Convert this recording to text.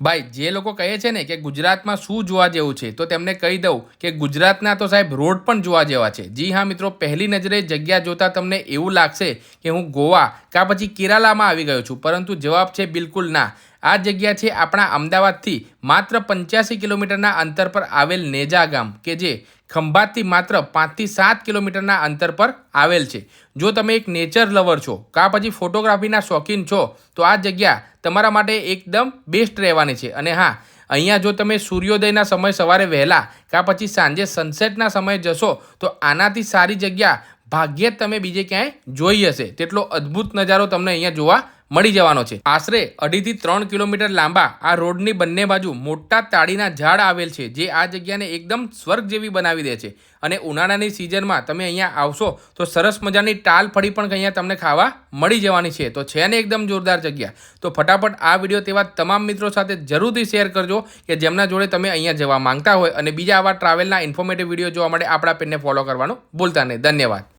ભાઈ જે લોકો કહે છે ને કે ગુજરાતમાં શું જોવા જેવું છે તો તેમને કહી દઉં કે ગુજરાતના તો સાહેબ રોડ પણ જોવા જેવા છે. જી હા મિત્રો, પહેલી નજરે જગ્યા જોતા તમને એવું લાગશે કે હું ગોવા કાં પછી કેરાલામાં આવી ગયો છું, પરંતુ જવાબ છે બિલકુલ ના. આ જગ્યા છે આપણા અમદાવાદથી માત્ર 85 કિલોમીટરના અંતર પર આવેલ નેજા ગામ, કે જે ખંભાતથી માત્ર 5 થી 7 કિલોમીટરના અંતર પર આવેલ છે. જો તમે એક નેચર લવર છો કાં પછી ફોટોગ્રાફીના શોખીન છો તો આ જગ્યા તમારા માટે એકદમ બેસ્ટ રહેવાની છે. અને હા, અહીંયા જો તમે સૂર્યોદયના સમય સવારે વહેલા કાં પછી સાંજે સનસેટના સમયે જશો તો આનાથી સારી જગ્યા ભાગ્યે જ તમે બીજે ક્યાંય જોઈ હશે. તેટલો અદ્ભુત નજારો તમને અહીંયા જોવા મળી જવાનો છે. આશરે 2.5 થી 3 કિલોમીટર લાંબા આ રોડની બંને બાજુ મોટા તાળીના ઝાડ આવેલ છે, જે આ જગ્યાને એકદમ સ્વર્ગ જેવી બનાવી દે છે. અને ઉનાળાની સિઝનમાં તમે અહીંયા આવશો તો સરસ મજાની ટાલ ફળી પણ અહીંયા તમને ખાવા મળી જવાની છે. તો છે ને એકદમ જોરદાર જગ્યા. તો ફટાફટ આ વિડીયો તેવા તમામ મિત્રો સાથે જરૂરથી શેર કરજો કે જેમના જોડે તમે અહીંયા જવા માંગતા હોય. અને બીજા આવા ટ્રાવેલના ઇન્ફોર્મેટિવ વિડીયો જોવા માટે આપણા પેજને ફોલો કરવાનું ભૂલતા નહીં. ધન્યવાદ.